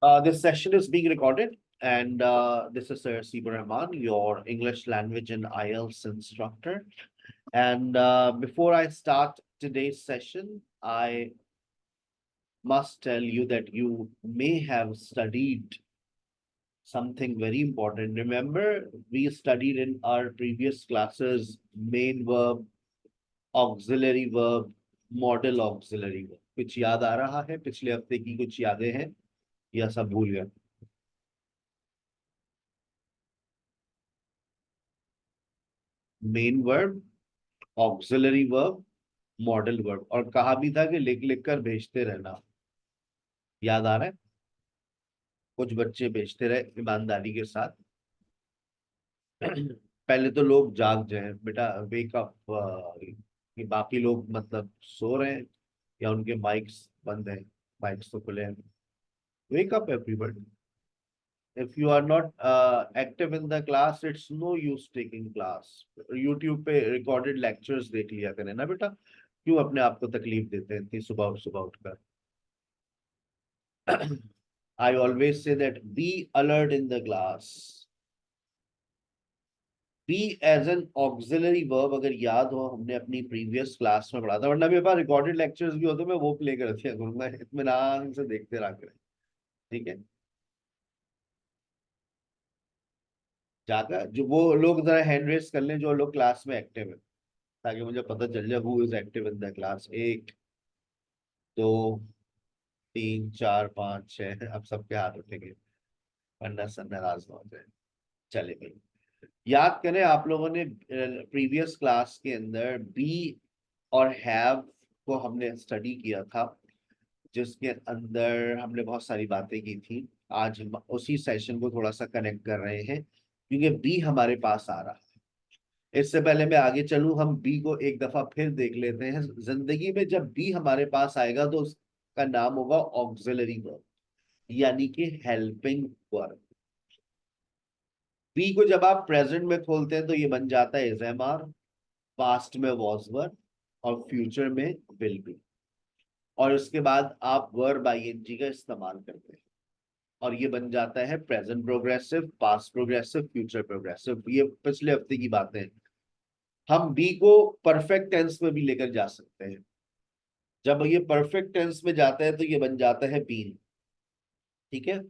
This session is being recorded, and this is Sir Sibur Rahman, your English language and IELTS instructor. And before I start today's session, I must tell you that you may have studied something very important. Remember, we studied in our previous classes main verb, auxiliary verb, model auxiliary verb. कुछ याद आ रहा है? पिछले हफ्ते की कुछ यादें हैं या सब भूल गए? Main verb, auxiliary verb, modal verb, और कहा भी था कि लिख लिख कर भेजते रहना। याद आ रहा है? कुछ बच्चे भेजते रहे ईमानदारी के साथ। पहले तो लोग जाग जाए बेटा, वेक अप। कि बाकी लोग मतलब सो रहे हैं या उनके माइक्स बंद हैं, माइक्स तो खुले हैं। Wake up everybody. If you are not active in the class, it's no use taking class. YouTube पे recorded lectures देख लिया करें ना बेटा, क्यों अपने आप को तकलीफ देते हैं इतनी सुबह सुबह उठकर? I always say that be alert in the class. Be as an auxiliary verb, अगर याद हो हमने अपनी प्रीवियस क्लास में पढ़ा था, वरना मेरे पास रिकॉर्डेड लेक्चर्स भी होते मैं वो प्ले कर दिया करूंगा, इत्मीनान से देखते रहा करें। ठीक है, जाकर जो वो लोग जरा हैंड रेस कर लें जो लोग क्लास में एक्टिव है, ताकि मुझे पता चल जाए who is active in the class. एक, दो, तीन, चार, पाँच, छह, अब सबके हाथ उठेंगे वरना सब नाराज ना हो जाए। चले भाई, याद करें आप लोगों ने प्रीवियस क्लास के अंदर बी और हैव को हमने स्टडी किया था, जिसके अंदर हमने बहुत सारी बातें की थी। आज हम उसी सेशन को थोड़ा सा कनेक्ट कर रहे हैं क्योंकि बी हमारे पास आ रहा है। इससे पहले मैं आगे चलूं, हम बी को एक दफा फिर देख लेते हैं। जिंदगी में जब बी हमारे पास आएगा तो उसका नाम होगा ऑक्सिलरी वर्ब, यानी कि हेल्पिंग वर्ब। बी को जब आप प्रेजेंट में खोलते हैं तो ये बन जाता है इज एम आर, पास्ट में वॉज वर्ब और फ्यूचर में विल बी, और उसके बाद आप वर्ब आईएनजी का इस्तेमाल करते हैं और ये बन जाता है present progressive, past progressive, future progressive. ये पिछले हफ्ते की बातें हैं। हम बी को परफेक्ट टेंस में भी लेकर जा सकते हैं। जब ये परफेक्ट टेंस में जाता है तो ये बन जाता है बीन। ठीक है,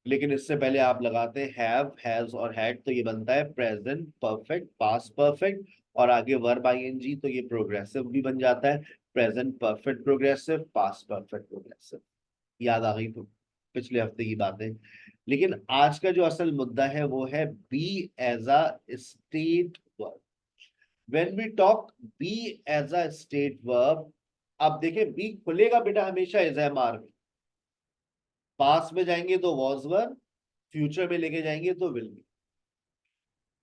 लेकिन इससे पहले आप लगाते हैं हैव, हैज और हैड, तो ये बनता है प्रेजेंट परफेक्ट, पास्ट परफेक्ट, और आगे वर्ब आईएनजी, तो ये प्रोग्रेसिव भी बन जाता है present perfect progressive, past perfect progressive. याद आ गई तो पिछले हफ्ते की बातें। लेकिन आज का जो असल मुद्दा है वो है be as a state verb. When we talk be as a state verb, अब देखें बी खुलेगा बेटा हमेशा एज एम आर में, पास में जाएंगे तो वॉज वर्ब, फ्यूचर में लेके जाएंगे तो विल बी।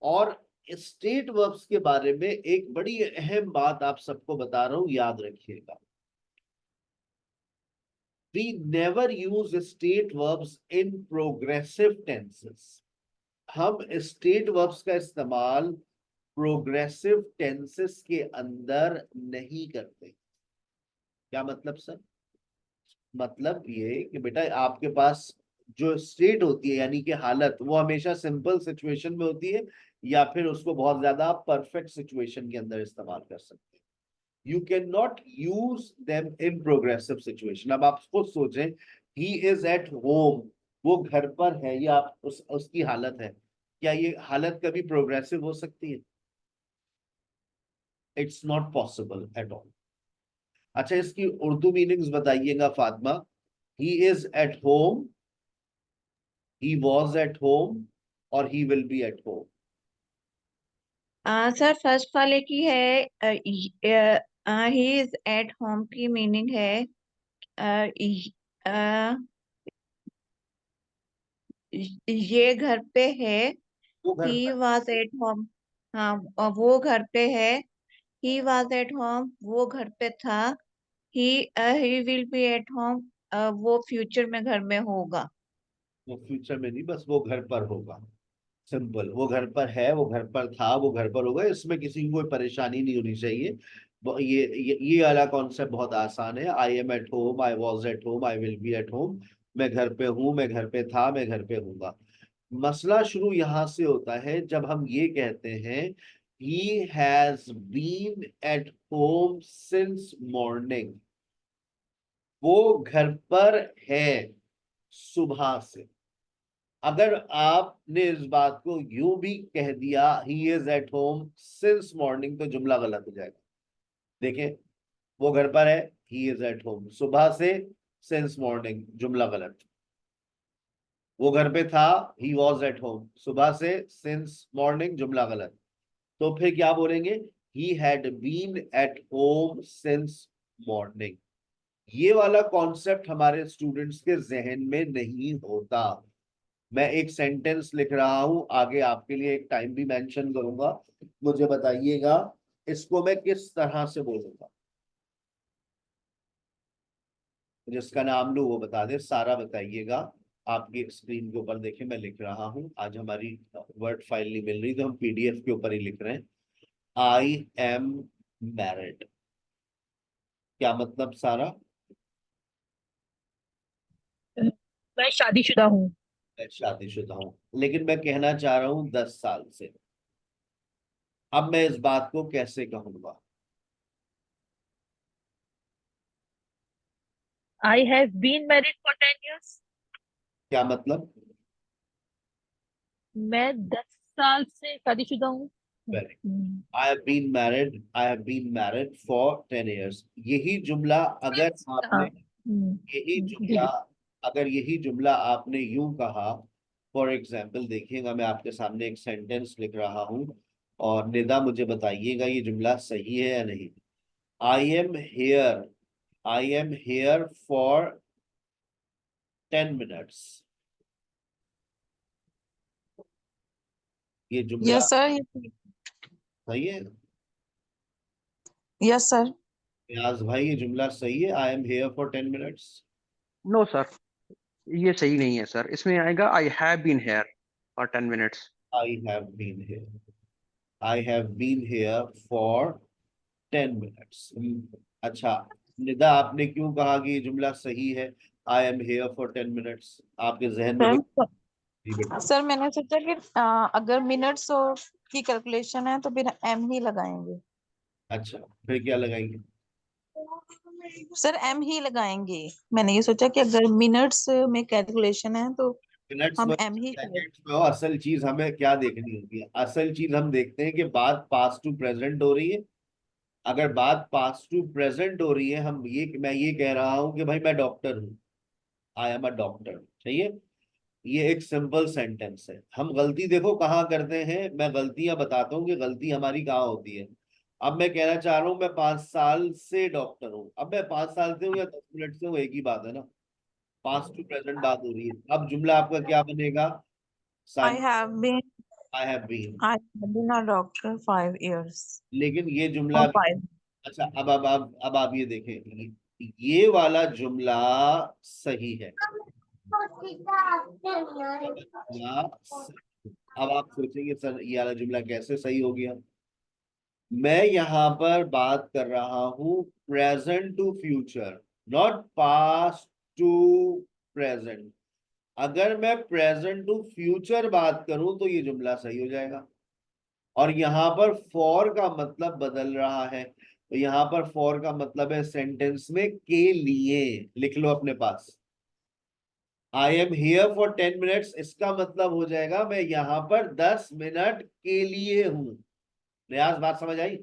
और स्टेट वर्ब्स के बारे में एक बड़ी अहम बात आप सबको बता रहा हूं, याद रखिएगा। We never use state verbs in progressive tenses. हम स्टेट वर्ब्स का इस्तेमाल प्रोग्रेसिव टेंसेस के अंदर नहीं करते। क्या मतलब सर? मतलब ये कि बेटा आपके पास जो स्टेट होती है यानी कि हालत, वो हमेशा सिंपल सिचुएशन में होती है या फिर उसको बहुत ज्यादा परफेक्ट सिचुएशन के अंदर इस्तेमाल कर सकते हैं। You can not use them in progressive situation. अब आप खुद सोचें, ही इज एट होम, वो घर पर है, या उसकी हालत है, क्या ये हालत कभी प्रोग्रेसिव हो सकती है? It's not possible at all. अच्छा, इसकी उर्दू मीनिंग्स बताइएगा Fatima. He is at home, he was at home, और he will be at home। Sir first वाले की है ही इज एट होम की मीनिंग है ये घर पे है। वो घर ही पर, वॉज एट होम, हाँ वो घर पे है। ही वॉज एट होम, वो घर पे था। He will be at home, वो फ्यूचर में घर में होगा। वो फ्यूचर में नहीं, बस वो घर पर होगा। सिंपल, वो घर पर है, वो घर पर था, वो घर पर होगा। इसमें किसी को कोई परेशानी नहीं होनी चाहिए। ये वाला कॉन्सेप्ट बहुत आसान है। I M at home, I was at home, I will be at home. मैं घर पे हूं, मैं घर पे था, मैं घर पे हूंगा। मसला शुरू यहां से होता है जब हम ये कहते हैं he has been at home since morning। वो घर पर है सुबह से। अगर आपने इस बात को यूं भी कह दिया he is eight home since morning, तो जुमला गलत हो जाएगा। देखें, वो घर पर है, ही इज एट होम सुबह से, सिंस मॉर्निंग जुमला गलत। वो घर पे था, ही वॉज एट होम सुबह से, सिंस मॉर्निंग जुमला गलत। तो फिर क्या बोलेंगे, he had been at home since morning. ये वाला कॉन्सेप्ट हमारे स्टूडेंट्स के जहन में नहीं होता। मैं एक सेंटेंस लिख रहा हूं, आगे आपके लिए एक टाइम भी मेंशन करूंगा, मुझे बताइएगा इसको मैं किस तरह से बोलूंगा। जिसका नाम लूं वो बता दे, सारा बताइएगा। आपकी स्क्रीन के ऊपर देखिए, मैं लिख रहा हूं। आज हमारी वर्ड फाइल नहीं मिल रही तो हम पीडीएफ के ऊपर ही लिख रहे हैं। I am married. क्या मतलब सारा? मैं शादीशुदा हूँ। मैं शादीशुदा हूं, लेकिन मैं कहना चाह रहा हूं 10 साल से। अब मैं इस बात को कैसे कहूंगा? I have been married for 10 years। क्या मतलब? मैं 10 साल से शादीशुदा हूँ। Very, I have been married, I have been married for 10 years। यही जुमला अगर हाँ। आपने, यही जी जुमला, जी। अगर यही जुमला आपने यूं कहा, फॉर एग्जाम्पल देखिएगा, मैं आपके सामने एक सेंटेंस लिख रहा हूं और निदा मुझे बताइएगा ये जुमला सही है या नहीं। आई am here, I am here for 10 minutes। ये जुमला यस सर। सही है? Yes sir. नियाज भाई, ये जुमला सही है, I am here for 10 minutes? No sir, ये सही नहीं है सर। इसमें आएगा I have been here for 10 minutes। I have been here, I have been here for 10 minutes। अच्छा, निदा आपने क्यों कहा कि ये जुमला सही है, I am here for 10 minutes? आपके जहन में सर कोई? जी बेटा। सर मैंने सोचा कि अगर मिनट्स की कैलकुलेशन है तो फिर एम ही लगाएंगे। अच्छा, फिर क्या लगाएंगे? सर एम ही लगाएंगे। मैंने ये सोचा कि अगर मिनट्स में कैलकुलेशन है तो मिनट्स हम में, एम ही करें। सेकंड्स में हो, असल चीज हमें क्या देखनी होती है? असल चीज हम देखते हैं कि बात पास्ट टू प्रेजेंट हो रही है। अगर बात पास्ट टू प्रेजेंट हो रही है, मैं ये कह रहा हूं कि भाई मैं डॉक्टर हूँ, आई एम अ डॉक्टर, चाहिए। ये एक सिंपल सेंटेंस है। हम गलती देखो कहाँ करते हैं, मैं गलतियां बताता हूँ कि गलती हमारी कहाँ होती है। अब मैं कहना चाह रहा हूँ मैं 5 साल से डॉक्टर हूँ। अब मैं 5 साल से हूँ या 10 मिनट से हूँ, एक ही बात है ना। पास्ट टू प्रेजेंट बात हो रही है। अब जुमला आपका क्या बनेगा? I have been I have been. I have been a doctor 5 years लेकिन ये जुमला, और 5। अच्छा अब आप ये देखें, ये वाला जुमला सही है। जुमला अब आप सोचेंगे सर ये वाला जुमला कैसे सही हो गया? मैं यहां पर बात कर रहा हूं present to future, not past to present. अगर मैं प्रेजेंट टू फ्यूचर बात करूं तो ये जुमला सही हो जाएगा। और यहां पर फॉर का मतलब बदल रहा है, तो यहां पर फॉर का मतलब है सेंटेंस में के लिए। लिख लो अपने पास, I am here for 10 minutes, इसका मतलब हो जाएगा मैं यहां पर 10 मिनट के लिए हूं। रियाज, बात समझ आई?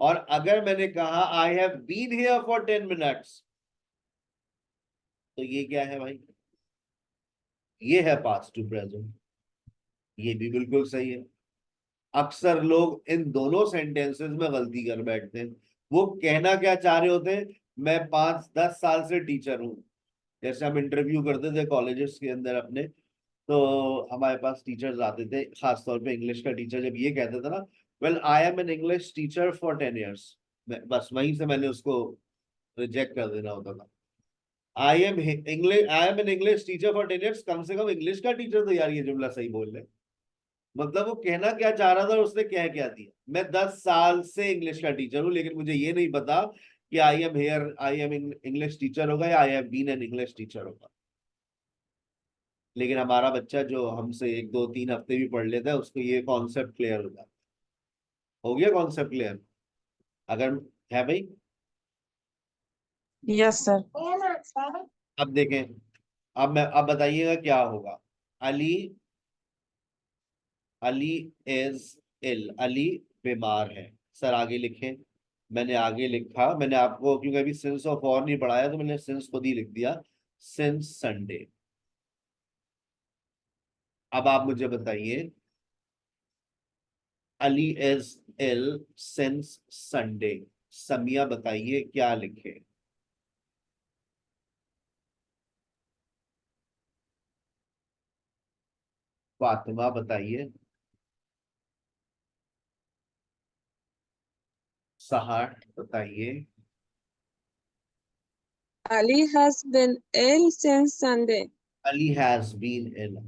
और अगर मैंने कहा I have been here for 10 minutes, तो ये क्या है भाई? ये है पास्ट टू प्रेजेंट। ये भी बिल्कुल सही है। अक्सर लोग इन दोनों सेंटेंसेस में गलती कर बैठते हैं। वो कहना क्या चाह रहे होते हैं, मैं 5-10 साल से टीचर हूँ। जैसे हम इंटरव्यू करते थे कॉलेजेस के अंदर अपने, तो हमारे पास टीचर्स आते थे, खासतौर पे इंग्लिश का टीचर जब ये कहता था ना, well I am N English teacher for 10 years, बस वहीं से मैंने उसको रिजेक्ट कर देना होता था। I am N English teacher for 10 years, कम से कम इंग्लिश का टीचर तो यार ये जुमला सही बोल रहे। मतलब वो कहना क्या चाह रहा था और उसने कह क्या दिया, मैं 10 साल से इंग्लिश का टीचर हूँ, लेकिन मुझे ये नहीं पता कि I am here, I am English teacher होगा या I have been an English teacher होगा। लेकिन हमारा बच्चा जो हमसे 1 2 3 हफ्ते भी पढ़ लेता है उसको ये कॉन्सेप्ट क्लियर हो जाता है। हो गया कॉन्सेप्ट क्लियर? अगर है भाई। Yes sir. अब देखें, अब बताइएगा क्या होगा। अली अली इज इल, अली बीमार है। सर आगे लिखें। मैंने आगे लिखा, मैंने आपको क्योंकि अभी सिंस ऑफ और नहीं पढ़ाया तो मैंने सिंस खुद ही लिख दिया, सिंस संडे। अब आप मुझे बताइए, Ali is ill since Sunday, Samiya बताइए क्या लिखे। फातिमा बताइए। सहार बताइए। Ali has been ill since Sunday. Ali has been ill.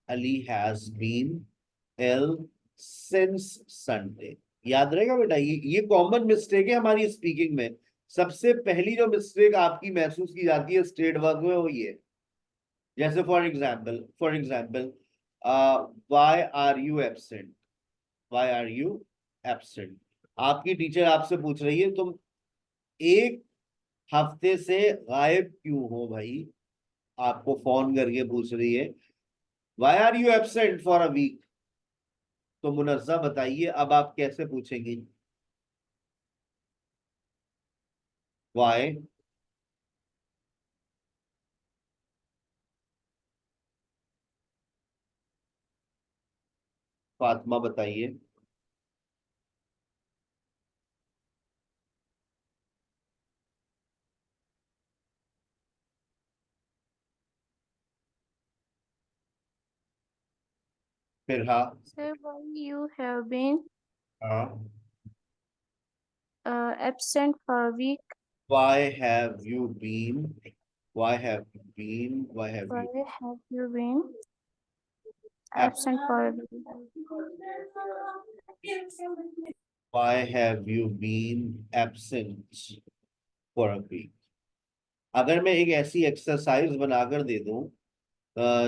Ali has been ill since Sunday. याद रहेगा बेटा, ये कॉमन मिस्टेक है हमारी स्पीकिंग में। सबसे पहली जो मिस्टेक आपकी महसूस की जाती है स्टेट वर्क में वो ये। जैसे for example why are you absent, why are you absent. आपकी टीचर आपसे पूछ रही है तुम 1 हफ्ते से गायब क्यों हो भाई। आपको फोन करके पूछ रही है why are you absent for a week. तो मुनज्जा बताइए अब आप कैसे पूछेंगी। वाई। फातिमा बताइए। फिर हाँ। Sir, why you have been हाँ। absent for a week? Why have you been? Why have you been? Why have Why you? have you been Absent. absent for a week? Why have you been absent for a week? अगर मैं एक ऐसी exercise बनाकर दे दूं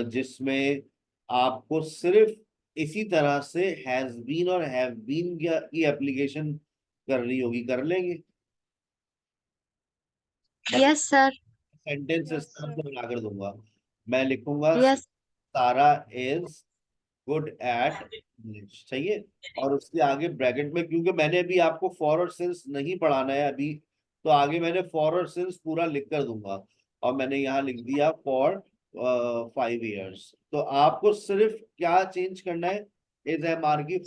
जिसमें आपको सिर्फ इसी तरह से हैज बीन और हैव बीन की एप्लीकेशन करनी होगी, कर लेंगे। Yes, sir. सेंटेंस इस Yes, तरह sir. से बनाकर दूंगा। मैं लिखूंगा Yes. सारा इज गुड एट इंग्लिश, चाहिए। और उसके आगे ब्रैकेट में, क्योंकि मैंने अभी आपको फॉर और सिंस नहीं पढ़ाना है अभी, तो आगे मैंने फॉर और सिंस पूरा लिख कर दूंगा। और मैंने यहाँ लिख दिया फॉर 5 years। तो आपको सिर्फ क्या चेंज करना है, इज एम आर की,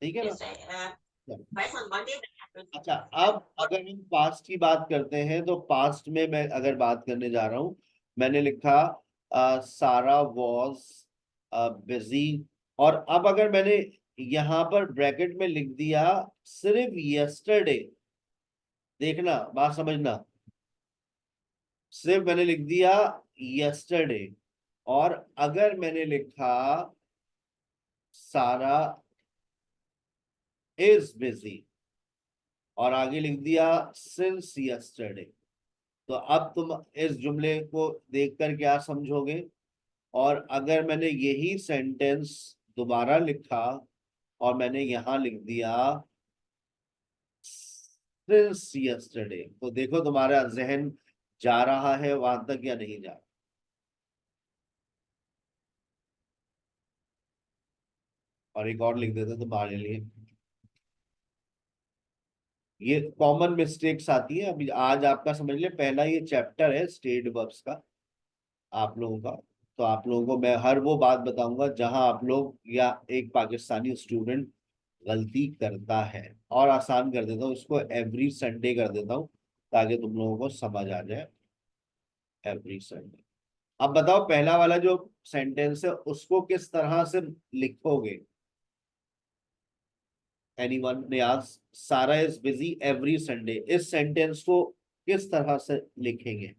ठीक है ना। अच्छा, अब अगर हम पास्ट की बात करते हैं तो पास्ट में मैं अगर बात करने जा रहा हूं, मैंने लिखा सारा वॉज बिजी। और अब अगर मैंने यहां पर ब्रैकेट में लिख दिया सिर्फ यस्टरडे, देखना बात समझना, सिर्फ मैंने लिख दिया यस्टरडे। और अगर मैंने लिखा सारा इज बिजी और आगे लिख दिया सिंस यस्टरडे, तो अब तुम इस जुमले को देखकर क्या समझोगे। और अगर मैंने यही सेंटेंस दोबारा लिखा और मैंने यहां लिख दिया सिंस यस्टरडे, तो देखो तुम्हारा जहन जा रहा है वहां तक या नहीं जा रहा। और एक और लिख देते तुम्हारे लिए। ये कॉमन मिस्टेक्स आती है। अभी आज आपका समझ ले, पहला ये चैप्टर है स्टेट वर्ब्स का आप लोगों का। तो आप लोगों को मैं हर वो बात बताऊंगा जहां आप लोग या एक पाकिस्तानी स्टूडेंट गलती करता है, और आसान कर देता हूँ उसको, एवरी संडे कर देता हूँ ताकि तुम लोगों को समझ आ जाए। Every Sunday. अब बताओ पहला वाला जो सेंटेंस है उसको किस तरह से लिखोगे। एनीवन ने आज सारा इज बिजी एवरी संडे, इस सेंटेंस को किस तरह से लिखेंगे।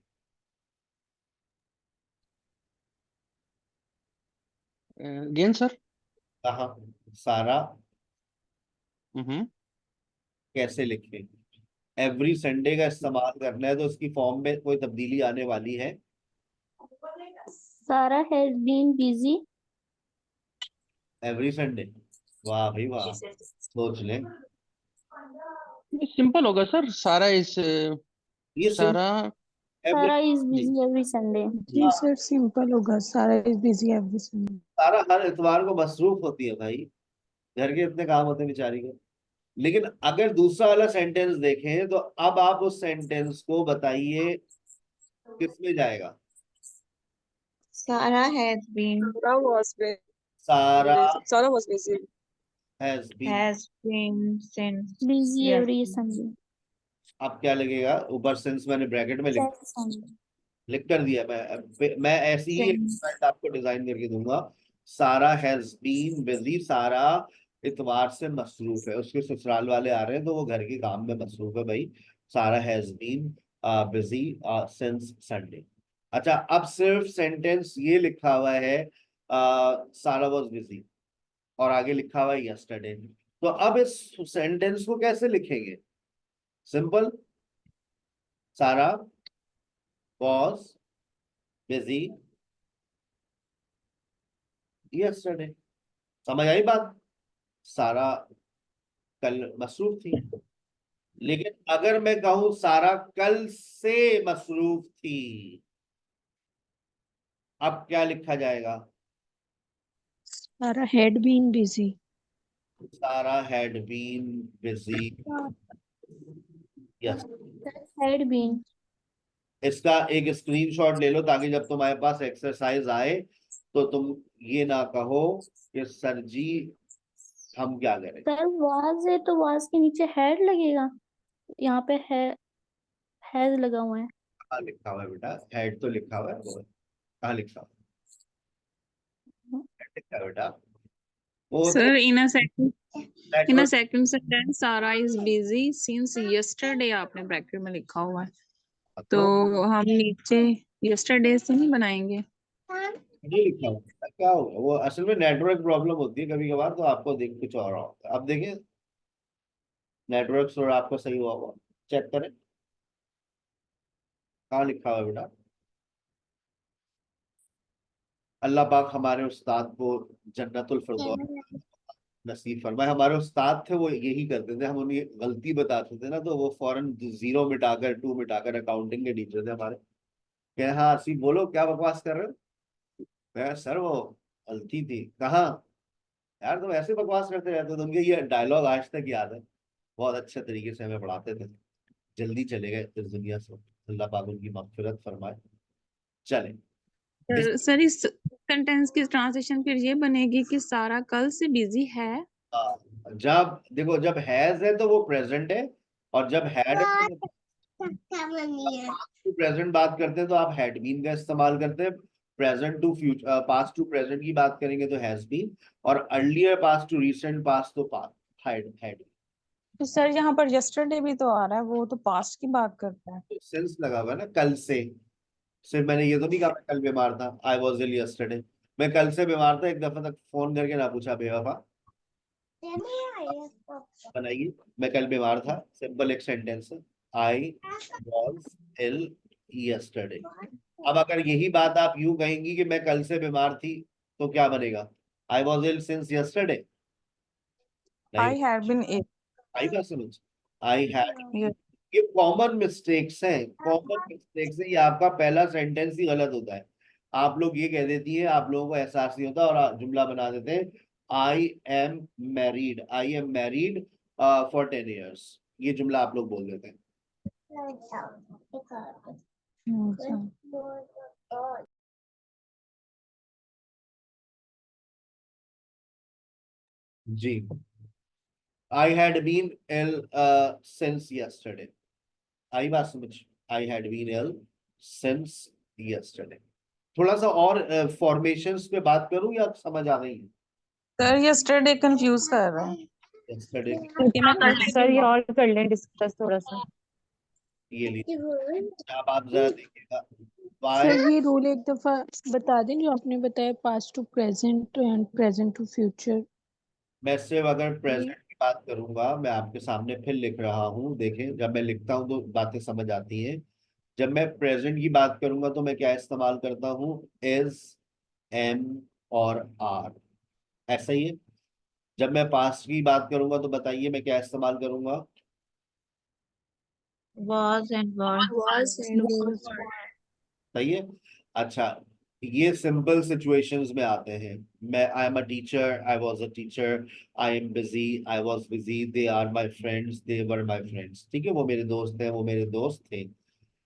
again sir. कहा सारा Mm-hmm. कैसे लिखें। एवरी संडे का इस्तेमाल करना है तो उसकी फॉर्म में कोई तब्दीली आने वाली है। Sarah has been busy. Every Sunday, वाह भाई वाह, सोच लें। सिंपल होगा सर, सारा इज ये सारा एवरी, Sarah is जी busy every Sunday. जी सर सिंपल होगा Sarah is busy every Sunday. सारा हर इतवार को मसरूफ होती है भाई, घर के इतने काम होते हैं बेचारी को। लेकिन अगर दूसरा वाला सेंटेंस देखें तो अब आप उस सेंटेंस को बताइए किसमें जाएगा। Sarah has been Sarah was सारा Sarah was busy. Has been, has been since Busy every yesterday. Sunday. अब क्या लगेगा, ऊपर सिंस मैंने ब्रैकेट में Since Sunday. लिख कर दिया। मैं ऐसी ही एक Since स्लाइड आपको डिजाइन करके दूंगा। सारा हैज बीन बिजी, सारा इतवार से मसरूफ है, उसके ससुराल वाले आ रहे हैं तो वो घर के काम में मसरूफ है भाई। Sarah has been busy since Sunday. अच्छा, अब सिर्फ सेंटेंस ये लिखा हुआ है सारा वाज बिजी और आगे लिखा हुआ है यस्टरडे। तो अब इस सेंटेंस को कैसे लिखेंगे? सिंपल, सारा was busy yesterday। समझ आई बात? सारा कल मसरूफ थी। लेकिन अगर मैं कहूं सारा कल से मसरूफ थी, अब क्या लिखा जाएगा? Sarah had been busy. Sarah had been busy, yes. Had been. इसका एक स्क्रीनशॉट ले लो ताकि जब तुम्हारे पास एक्सरसाइज आए तो तुम ये ना कहो कि सर जी हम क्या करें। सर was है तो was के नीचे had लगेगा, यहाँ पे है has लगा हुआ है। कहाँ लिखा हुआ है बेटा? हेड तो लिखा हुआ है, वो कहाँ लिखा हुआ है? हेड लिखा है बेटा, वो तो Sir, in a second network sentence, Sarah is busy since yesterday आपने ब्रैकेट में लिखा हुआ है, तो तो हम नीचे yesterday से नहीं बनाएंगे। नहीं लिखा हुआ है। क्या होगा, वो असल में नेटवर्क प्रॉब्लम होती है कभी कभार, तो आपको देख कुछ और रहा होगा। अब देखें नेटवर्क थोड़ा आपको सही हुआ होगा, चेक करें कहाँ लिखा हुआ है बेटा। अल्लाह पाक हमारे उस्ताद को जन्नतुल फिरदौस नसीब फरमाए। हमारे उस्ताद थे, वो यही करते थे, हम उन्हें गलती बताते थे ना तो वो फौरन 0 मिटाकर 2 मिटाकर, अकाउंटिंग के टीचर थे हमारे, कहे हाँ आसिफ बोलो क्या बकवास कर रहे हो। मैं सर वो गलती थी। कहाँ यार, तुम ऐसे बकवास करते रहते हो। तो उनके ये डायलॉग आज तक याद है, बहुत अच्छे तरीके से हमें पढ़ाते थे। जल्दी चले गए इस दुनिया से, अल्लाह पाक उनकी मगफिरत फरमाए। चले सर इस सेंटेंस की ट्रांसलेशन फिर ये बनेगी कि सारा कल से बिजी है। जब देखो, जब हैज है तो वो प्रेजेंट है, और जब हैड है तो प्रेजेंट बात करते हैं तो आप हैड बीन का इस्तेमाल करते हैं। Present to future, past to present की बात करेंगे तो हैज बीन, और earlier past to recent past तो हैड। तो सर यहाँ पर yesterday भी तो आ रहा है, वो तो पास्ट की बात करता है। सेंस लगा हुआ है ना कल से। सिर्फ मैंने ये तो नहीं कहा मैं कल बीमार था, आई वॉज इल यस्टरडे। मैं कल से बीमार था, एक दफा तक फोन करके ना पूछा बेवफा। बनाइए, मैं कल बीमार था, सिंपल एक सेंटेंस है, आई वॉज इल यस्टरडे। अब अगर यही बात आप यूं कहेंगी कि मैं कल से बीमार थी तो क्या बनेगा? I was ill since yesterday. I had been ill. आई बात समझ, आई हैड। Yes. ये कॉमन मिस्टेक्स हैं, कॉमन मिस्टेक्स हैं। ये आपका पहला सेंटेंस ही गलत होता है। आप लोग ये कह देती है, आप लोगों को एहसास नहीं होता और जुमला बना देते हैं I am married, I am married for 10 years। ये जुमला आप लोग बोल देते हैं। जी, I had been ill since yesterday. आई बात समझ, I had been ill since yesterday. थोड़ा सा और फॉर्मेशंस पे बात करूं या समझ आ गई? सर yesterday कंफ्यूज कर रहा है। यस्टरडे सर ये और कर लें डिस्कस थोड़ा सा। ये लीजिए, अब आप जरा देखिएगा वाई। सर ये रूल एक दफा बता दें जो आपने बताया, past to present and present to future. मैं सिर्फ अगर प्रेजेंट की बात करूंगा, मैं आपके सामने फिर लिख रहा हूँ, देखें जब मैं लिखता हूँ तो बातें समझ आती हैं। जब मैं प्रेजेंट की बात करूंगा तो मैं क्या इस्तेमाल करता हूँ? इज, एम और आर, ऐसा ही है। जब मैं पास्ट की बात करूंगा तो बताइए मैं क्या इस्तेमाल करूंगा? was and was सही है। अच्छा, ये सिंपल सिचुएशंस में आते हैं। मैं I am a teacher, I was a teacher, I am busy, I was busy, they are my friends, they were my friends. ठीक है, वो मेरे दोस्त हैं, वो मेरे दोस्त थे।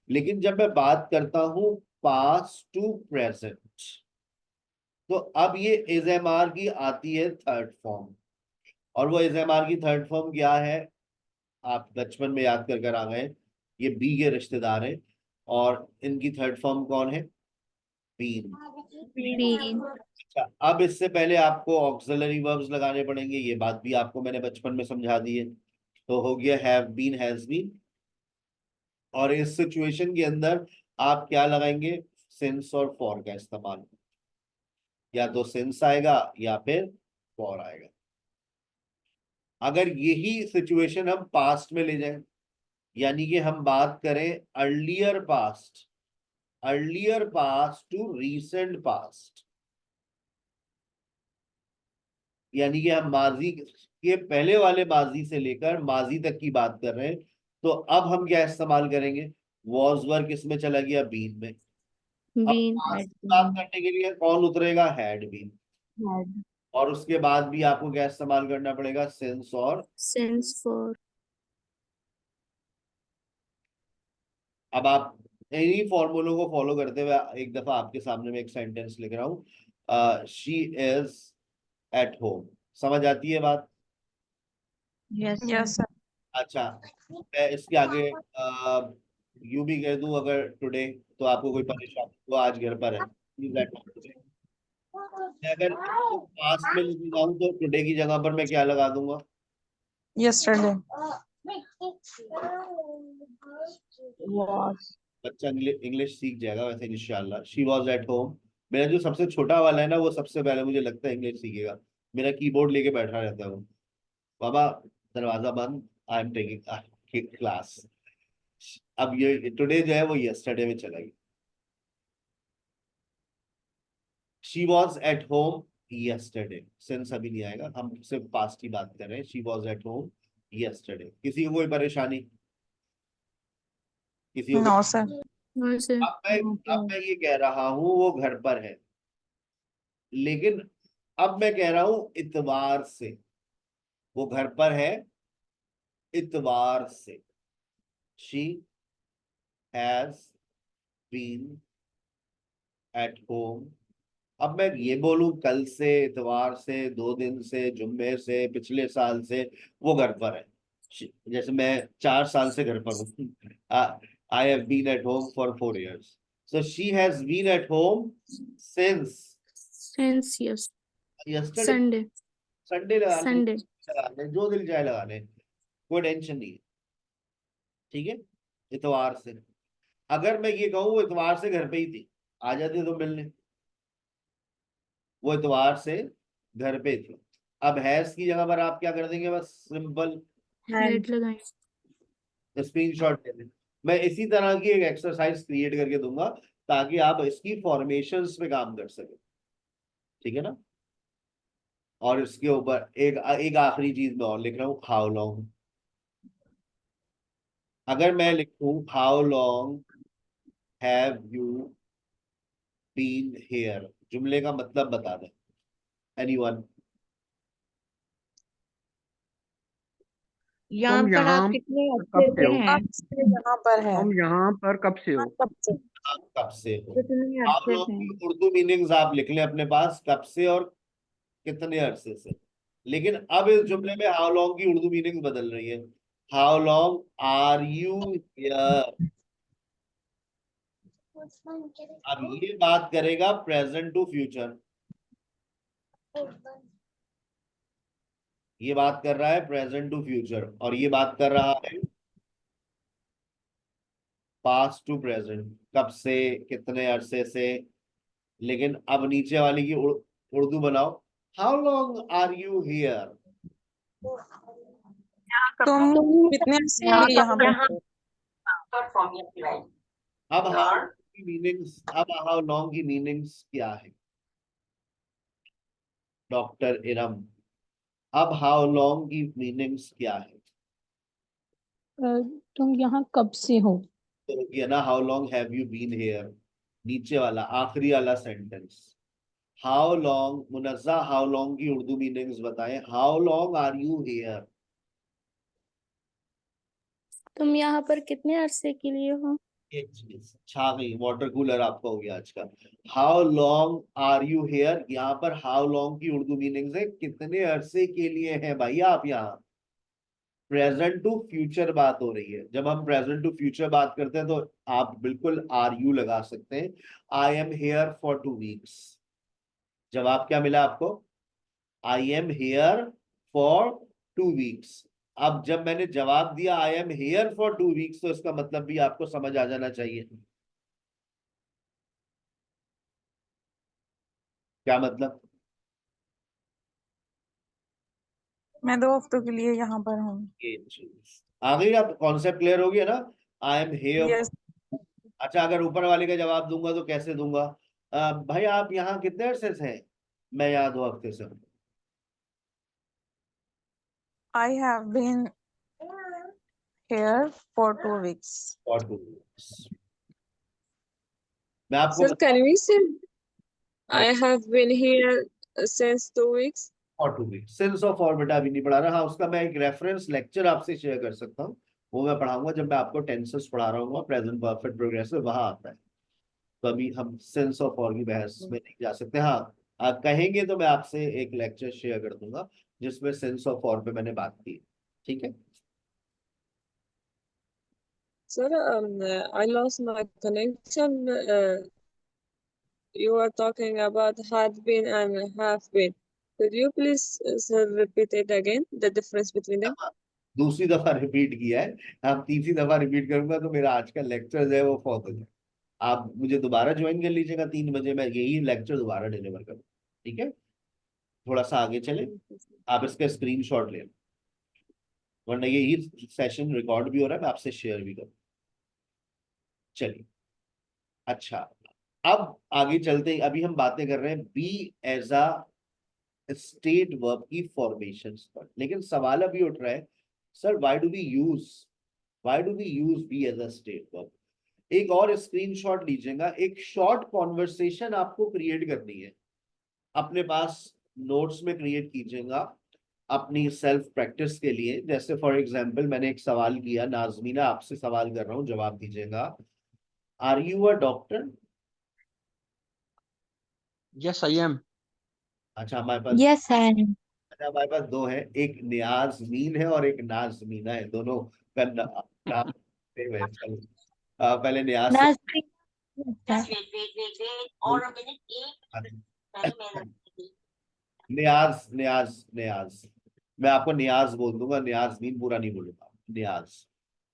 लेकिन जब मैं बात करता हूं पास्ट टू प्रेजेंट, तो अब ये इज एम आर की आती है थर्ड फॉर्म। और वो इज एम आर की थर्ड फॉर्म क्या है? आप बचपन में याद कर कर आ गए, ये बी के रिश्तेदार हैं, और इनकी थर्ड फॉर्म कौन है? बीन। been अच्छा, अब इससे पहले आपको ऑक्सिलरी वर्ब्स लगाने पड़ेंगे, ये बात भी आपको मैंने बचपन में समझा दी है। तो हो गया हैव बीन, हैज बीन। और इस सिचुएशन के अंदर आप क्या लगाएंगे? सिंस और फॉर का इस्तेमाल। या तो सिंस आएगा या फिर फॉर आएगा। अगर यही सिचुएशन हम पास्ट में ले जाएं, यानी कि हम बात करें earlier past, earlier past to recent past, यानी कि हम माजी के पहले वाले माजी से लेकर माजी तक की बात कर रहे हैं, तो अब हम क्या इस्तेमाल करेंगे? वॉज वर किस में चला गया? बीन में। अब बीन पास्ट की बात करने के लिए कौन उतरेगा? Had been. हैड और उसके बाद भी आपको क्या इस्तेमाल करना पड़ेगा? सिंस और। सिंस फॉर अब आप इन्हीं फॉर्मूलों को फॉलो करते हुए एक दफा आपके सामने में एक सेंटेंस लिख रहा हूँ। She is at home. समझ आती है बात? yes yes sir. अच्छा, मैं इसके आगे यू भी कह दूं अगर टुडे, तो आपको कोई परेशानी? वो आज घर पर है, He's at home today। मैं अगर पास्ट में लेके जाऊं तो टुडे की जगह पर मैं क्या लगा दूंगा? यस्टरडे। was बच्चा इंग्लिश सीख जाएगा वैसे इंशाल्लाह। She was at home. मेरा जो सबसे छोटा वाला है ना, वो सबसे पहले मुझे लगता है इंग्लिश सीखेगा। मेरा कीबोर्ड लेके बैठा रहता है वो। बाबा दरवाजा बंद, आई एम टेकिंग क्लास। अब ये टुडे जो है वो यस्टरडे में चला गया। She was at home yesterday, since अभी नहीं आएगा, हम सिर्फ पास्ट की बात कर रहे हैं। She was at home yesterday. किसी को कोई परेशानी? किसी को? No sir. नो सर अब मैं ये कह रहा हूं वो घर पर है, लेकिन अब मैं कह रहा हूं इतवार से। वो घर पर है इतवार से। She has been at home. अब मैं ये बोलूं कल से, इतवार से, 2 दिन से, जुम्मे से, पिछले साल से, वो घर पर है। जैसे मैं 4 साल से घर पर हूँ। I have been at home for 4 years। So she has been at home since since yes yesterday. Sunday Sunday लगा ले, संडे लगा ले, जो दिल चाहे लगा ले, कोई टेंशन नहीं है। ठीक है, इतवार से। अगर मैं ये कहूँ वो इतवार से घर पे ही थी, आ जाती तो मिलने। वो इतवार से घर पे थी। अब हैज की जगह पर आप क्या कर देंगे? बस सिंपल हेड लगाएंगे। स्क्रीनशॉट ले लें। मैं इसी तरह की एक एक्सरसाइज क्रिएट करके दूंगा ताकि आप इसकी फॉर्मेशंस पे काम कर सके। ठीक है ना? और इसके ऊपर एक एक आखिरी चीज मैं और लिख रहा हूँ, हाउ लॉन्ग। अगर मैं लिखूं how long have you been here, जुमले का मतलब बता दें एनीवन? यहाँ तुम पर यहाँ आप कितने कब अच्छे से से हो? हैं? अब से यहाँ पर है। तुम यहाँ पर कब से हो? कब से? आप कब से हो? कितने हाउ अच्छे लॉन्ग से की उर्दू मीनिंग्स आप लिख लें अपने पास, कब से और कितने अरसे से। लेकिन अब इस जुमले में हाउ लॉन्ग की उर्दू मीनिंग बदल रही है। How long are you here. अब ये बात करेगा प्रेजेंट टू फ्यूचर। ये बात कर रहा है प्रेजेंट टू फ्यूचर, और ये बात कर रहा है पास्ट टू प्रेजेंट, कब से, कितने अरसे से। लेकिन अब नीचे वाली की उर्दू बनाओ, how long are you here. तुम कितने से यहाँ पर? अब हाउ की मीनिंग्स, अब हाउ लॉन्ग की मीनिंग्स क्या है? डॉक्टर इरम। अब हाउ लॉन्ग की मीनिंग्स क्या है? तुम यहाँ कब से हो? तो ये ना, how long have you been here, नीचे वाला आखिरी वाला सेंटेंस। हाउ लॉन्ग, मुनज्जा हाउ लॉन्ग की उर्दू मीनिंग्स बताएं। How long are you here? तुम यहाँ पर कितने अरसे के लिए हो? एक चीज छा गई, वाटर कूलर आपका हो गया आज का। How long are you here, यहाँ पर हाउ लॉन्ग की उर्दू मीनिंग्स है कितने अरसे के लिए हैं भाई आप यहाँ। प्रेजेंट टू फ्यूचर बात हो रही है। जब हम प्रेजेंट टू फ्यूचर बात करते हैं तो आप बिल्कुल आर यू लगा सकते हैं। I am here for 2 weeks. जवाब क्या मिला आपको? आई एम हेयर फॉर 2 वीक्स। अब जब मैंने जवाब दिया आई एम हेयर फॉर 2 वीक्स, तो इसका मतलब भी आपको समझ आ जाना चाहिए। क्या मतलब? मैं 2 हफ्तों के लिए यहाँ पर हूँ। ये चीज आ गई। आप कॉन्सेप्ट क्लियर हो गया ना? आई एम हेयर। यस। अच्छा, अगर ऊपर वाले का जवाब दूंगा तो कैसे दूंगा? भाई आप यहाँ कितने अरसे से हैं? मैं यहाँ 2 हफ्ते से हूँ। I have been here for 2 weeks. और 2 वीक्स। मैं आपको Sir, can we say I have been here since 2 weeks? और 2 वीक्स सेंस ऑफ और बेटा अभी नहीं पढ़ा रहा। हाँ, उसका मैं एक रेफरेंस लेक्चर आपसे शेयर कर सकता हूँ। वो मैं पढ़ाऊंगा जब मैं आपको टेंसेस पढ़ा रहा हूँ, प्रेजेंट परफेक्ट प्रोग्रेसिव वहां आता है। तो अभी हम सेंस ऑफ और की बहस में नहीं जा सकते। हाँ, आप कहेंगे तो मैं आपसे एक लेक्चर शेयर कर दूंगा जिसमें सेंस ऑफ और पे मैंने बात की। ठीक है? Sir, I lost my connection. You were talking about had been and have been. Could you please, sir, repeat it again, the difference between them? दूसरी दफा रिपीट किया है। आप तीसरी दफा रिपीट करूंगा तो मेरा आज का लेक्चर जो है वो फौत हो जाए। आप मुझे दोबारा ज्वाइन कर लीजिएगा 3 बजे, मैं यही लेक्चर दोबारा डिलीवर करूँ। ठीक है? थोड़ा सा आगे चले, आप इसका स्क्रीनशॉट ले लो, वरना यही सेशन रिकॉर्ड भी हो रहा है, मैं आपसे शेयर भी करूँ। चलिए, अच्छा, अब आगे चलते ही अभी हम बातें कर रहे हैं be as a state verb की फॉर्मेशन पर। लेकिन सवाल अभी उठ रहा है, sir why do we use be as a state verb? एक और स्क्रीनशॉट लीजिएगा। एक शॉर्ट कॉन्वर्सेशन आपको क्रिएट करनी है अपने पास, नोट्स में क्रिएट कीजिएगा अपनी सेल्फ प्रैक्टिस के लिए। जैसे फॉर एग्जांपल मैंने एक सवाल किया, नाजमीना आपसे सवाल कर रहा हूं, जवाब दीजिएगा। Are you a doctor? Yes, I am. अच्छा, हमारे पास यस आई अच्छा हमारे पास दो है, एक नियाजमीन है और एक नाजमीना है। दोनों का नाम same है। चलो, पहले नियाज से। नियाज नियाज नियाज, मैं आपको नियाज बोल दूंगा, नियाजमीन पूरा नहीं बोलूंगा, नियाज।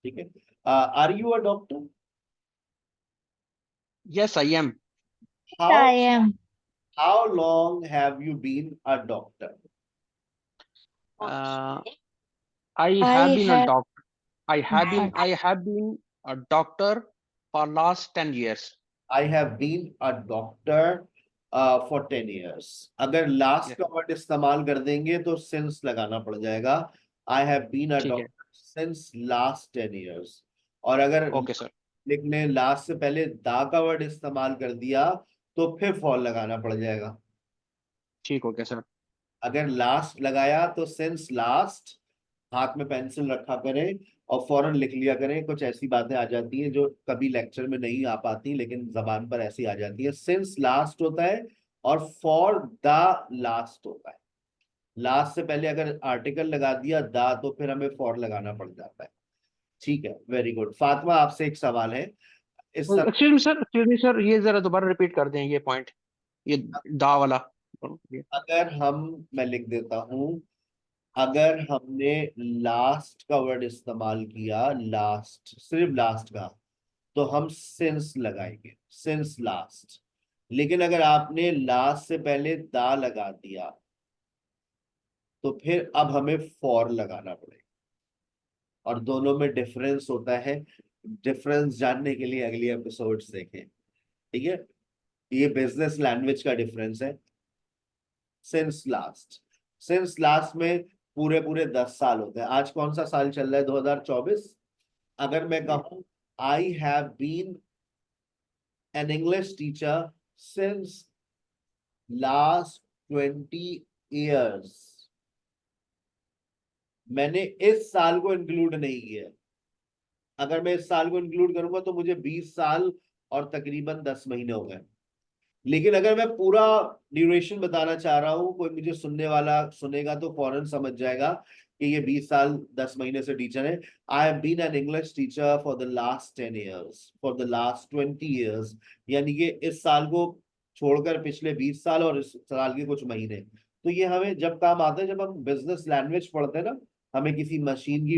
ठीक है? Are you a doctor? Yes, I am. How am how long have you been a doctor? Uh, I have I been a have doctor. I have been a doctor for last 10 years. I have been a doctor for 10 years। अगर last Yes, का word इस्तेमाल कर देंगे तो since लगाना पड़ जाएगा। आई have been अ ठीक है। Doctor since last 10 years। और अगर Okay, sir. लिखने लास्ट से पहले दा का वर्ड इस्तेमाल कर दिया तो फिर फॉल लगाना पड़ जाएगा। ठीक हो गया सर। अगर लास्ट लगाया तो सिंस लास्ट, हाथ में पेंसिल रखा करें और फौरन लिख लिया करें। कुछ ऐसी बातें आ जाती हैं जो कभी लेक्चर में नहीं आ पाती लेकिन जबान पर ऐसी आ जाती है। सिंस लास्ट होता है और फॉर द लास्ट होता है। लास्ट से पहले अगर आर्टिकल लगा दिया द तो फिर हमें फॉर लगाना पड़ जाता है। ठीक है, वेरी गुड। फातिमा आपसे एक सवाल है इस तरह। एक्सक्यूज मी सर, ये जरा दोबारा रिपीट कर दें ये पॉइंट, ये दा वाला। अगर मैं लिख देता हूं, अगर हमने लास्ट का वर्ड इस्तेमाल किया, लास्ट सिर्फ लास्ट का, तो हम सिंस लगाएंगे, सिंस लास्ट। लेकिन अगर आपने लास्ट से पहले दा लगा दिया तो फिर अब हमें फॉर लगाना पड़ेगा। और दोनों में डिफरेंस होता है। डिफरेंस जानने के लिए अगली एपिसोड्स देखें। ठीक है? ये बिजनेस लैंग्वेज का डिफरेंस है। सिंस लास्ट, सिंस लास्ट में पूरे पूरे 10 साल होते हैं। आज कौन सा साल चल रहा है? 2024। अगर मैं कहूं I have been an English teacher since last 20 years, मैंने इस साल को इंक्लूड नहीं किया। अगर मैं इस साल को इंक्लूड करूंगा तो मुझे 20 साल और तकरीबन 10 महीने हो गए। लेकिन अगर मैं पूरा ड्यूरेशन बताना चाह रहा हूँ, कोई मुझे सुनने वाला सुनेगा तो फौरन समझ जाएगा कि ये 20 साल 10 महीने से टीचर है। I have been an English teacher for the last 10 years, for the last 20 years, यानी कि इस साल को छोड़कर पिछले 20 साल और इस साल के कुछ महीने। तो ये हमें जब काम आता है, जब हम बिजनेस लैंग्वेज पढ़ते हैं ना, हमें किसी मशीन की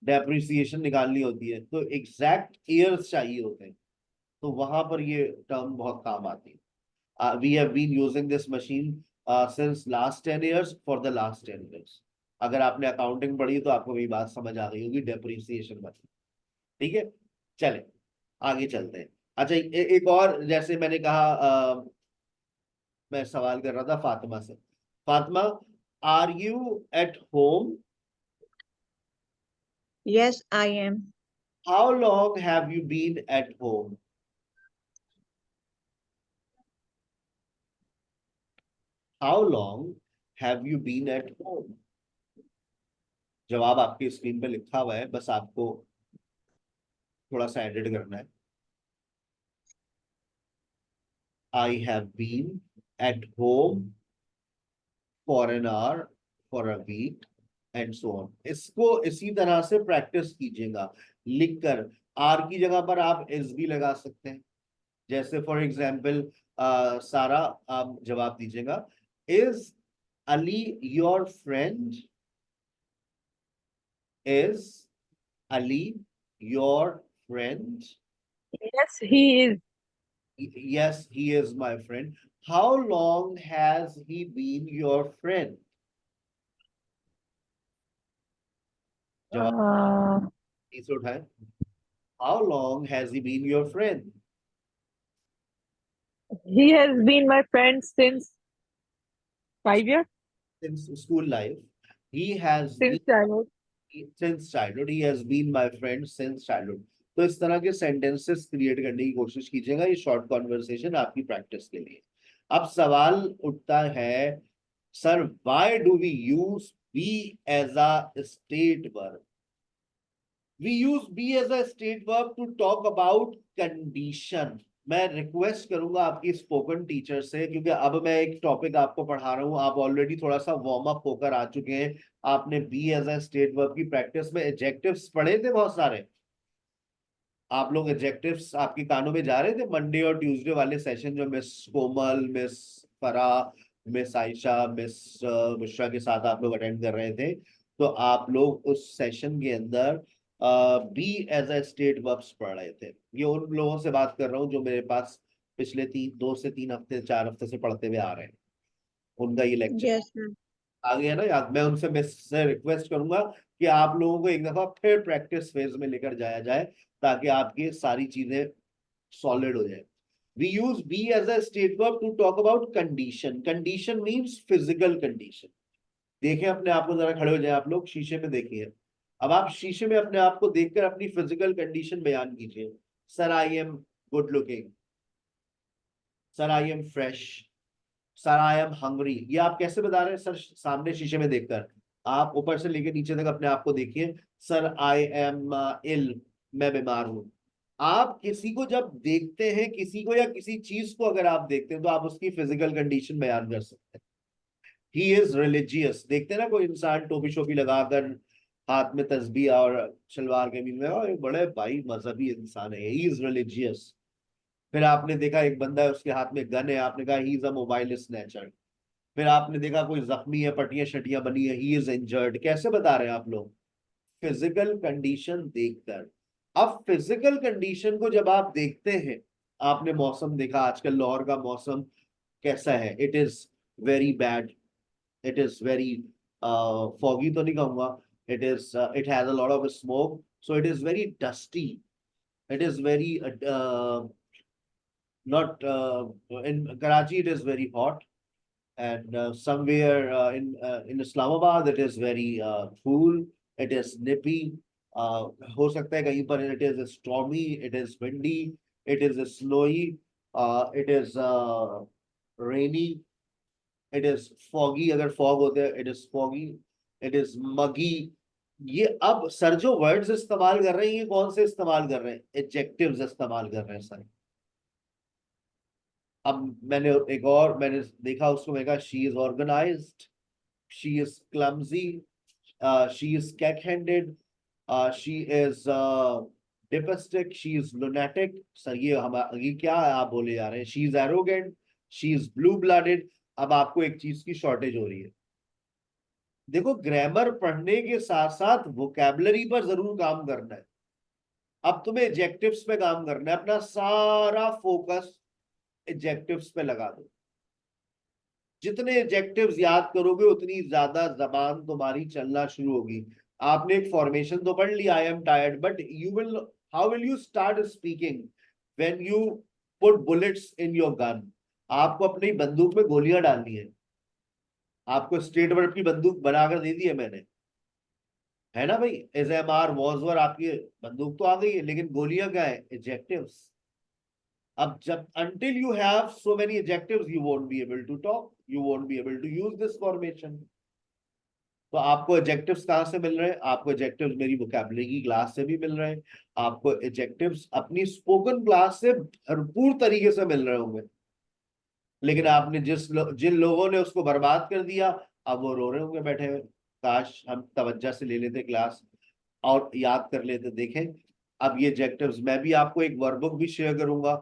डेप्रिसिएशन निकालनी होती है तो एग्जैक्ट ईयर्स चाहिए होते हैं, तो वहां पर ये टर्म बहुत काम आती है। We have been using this machine since last 10 years for the last 10 years. अगर आपने अकाउंटिंग पढ़ी तो आपको भी बात समझ आ गई होगी डेप्रिसिएशन में। ठीक है, चले आगे चलते हैं। अच्छा, एक और, जैसे मैंने कहा, मैं सवाल कर रहा था फातिमा से। Fatima, are you at home? Yes, I am. How long have you been at home? How long have you been at home? जवाब आपकी स्क्रीन पे लिखा हुआ है, बस आपको थोड़ा सा एडिट करना है। I have been at home for an hour, for a week and so on. इसको इसी तरह से प्रैक्टिस कीजिएगा लिखकर। आर की जगह पर आप एस भी लगा सकते हैं। जैसे फॉर एग्जाम्पल, सारा, आप जवाब दीजिएगा, is Ali your friend? Is Ali your friend? Yes, he is. Yes, he is my friend. How long has he been your friend? जवाब Uh, तीसरा उठाए। How long has he been your friend? he has been my friend since 5 years, Since school life. He has been since childhood. since childhood. He has been my friend since childhood. तो इस तरह के sentences create करने की कोशिश कीजिएगा, ये short conversation आपकी प्रैक्टिस के लिए। अब सवाल उठता है, sir, why do we use be as a state verb? We use be as a state verb to talk about condition. मैं रिक्वेस्ट करूंगा आपकी स्पोकन टीचर से, क्योंकि अब मैं एक टॉपिक आपको पढ़ा रहा हूं, आप ऑलरेडी थोड़ा सा वार्म अप होकर आ चुके हैं। आपने be as a state verb की प्रैक्टिस में एडजेक्टिव्स पढ़े थे बहुत सारे। आप लोग एडजेक्टिव्स आपके कानों में जा रहे थे मंडे और ट्यूसडे वाले सेशन, जो मिस कोमल, मिस फरा, मिस आयशा, मिस मिश्रा के साथ आप लोग अटेंड कर रहे थे। तो आप लोग उस सेशन के अंदर be as a state verbs पढ़ रहे थे। ये उन लोगों से बात कर रहा हूँ जो मेरे पास पिछले 2 से 3 हफ्ते, 4 हफ्ते से पढ़ते हुए आ रहे हैं। उनका ये लेक्चर Yes, sir. आ गया ना याद। मैं उनसे मिस से रिक्वेस्ट करूंगा कि आप लोगों को एक दफा फिर प्रैक्टिस फेज में लेकर जाया जाए, ताकि आपकी सारी चीजें सॉलिड हो जाए। We use be as a state verb to talk about condition. Condition means physical condition. देखें अपने आप को, जरा खड़े हो जाए आप लोग, शीशे में देखिए। अब आप शीशे में अपने आप को देखकर अपनी फिजिकल कंडीशन बयान कीजिए। Sir, I am good looking. Sir, I am fresh. Sir, I am hungry. ये आप कैसे बता रहे हैं सर? सामने शीशे में देखकर। आप ऊपर से लेकर नीचे तक अपने आप को देखिए। सर, आई एम इल, मैं बीमार हूं। आप किसी को जब देखते हैं, किसी को या किसी चीज को अगर आप देखते हैं, तो आप उसकी फिजिकल कंडीशन बयान कर सकते हैं। He is religious. देखते हैं ना कोई इंसान टोपी शोपी लगाकर, हाथ में तस्बीह और शलवार कमीज में, और बड़े भाई मजहबी इंसान है, ही इज रिलीजियस। फिर आपने देखा एक बंदा है, उसके हाथ में गन है, आपने कहा he is a mobile snatcher. फिर आपने देखा कोई जख्मी है, पट्टियां शटियां बनी है, ही इज इंजर्ड। कैसे बता रहे हैं आप लोग? फिजिकल कंडीशन देखकर। अब फिजिकल कंडीशन को जब आप देखते हैं, आपने मौसम देखा, आजकल लाहौर का मौसम कैसा है? It is very bad. It is very foggy तो नहीं कहूंगा, it has a lot of smoke, so it is very dusty. It is very not in Karachi it is very hot, and somewhere in Islamabad it is very cool, it is nippy. हो सकता है कहीं पर it is stormy, it is windy, it is snowy, it is rainy, it is foggy, अगर fog होते हैं it is foggy, it is muggy. ये अब सर जो वर्ड्स इस्तेमाल कर रहे हैं ये कौन से इस्तेमाल कर रहे हैं? एडजेक्टिव्स इस्तेमाल कर रहे हैं सर। अब मैंने देखा उसको, मैंने कहा she is organised, she is clumsy, she is cack-handed, she is dipstick, she is lunatic. Sir ये क्या है आप बोले जा रहे हैं? She is arrogant, she is blue blooded. अब आपको एक चीज की शॉर्टेज हो रही है। देखो, ग्रामर पढ़ने के साथ साथ वोकैबुलरी पर जरूर काम करना है। अब तुम्हें एडजेक्टिव्स पे काम करना है, अपना सारा फोकस एडजेक्टिव्स पे लगा दो। जितने एडजेक्टिव्स याद करोगे उतनी ज्यादा जबान तुम्हारी चलना शुरू होगी। आपने एक फॉर्मेशन तो पढ़ लिया, I am tired, but how will you start speaking when you put bullets in your gun? आपको अपनी बंदूक में गोलियां डालनी है। आपको स्टेट वर्ड की बंदूक बनाकर दे दी है मैंने, है ना भाई? एसएमआर, वॉजवर, आपकी बंदूक तो आ गई है, लेकिन गोलियां क्या है? एडजेक्टिव्स। अब जब until you have so many adjectives, you won't be able to talk, you won't be able to use this formation. तो आपको एडजेक्टिव्स कहाँ से मिल रहे हैं? आपको एडजेक्टिव्स मेरी वोकैबुलरी की क्लास से भी मिल रहे हैं, आपको एडजेक्टिव्स अपनी स्पोकन क्लास से भरपूर तरीके से मिल रहे होंगे। लेकिन आपने जिन लोगों ने उसको बर्बाद कर दिया, अब वो रो रहे होंगे बैठे हुए, काश हम तवज्जो से ले लेते क्लास और याद कर लेते। देखें, अब ये एडजेक्टिव्स, मैं भी आपको एक वर्कबुक भी शेयर करूंगा,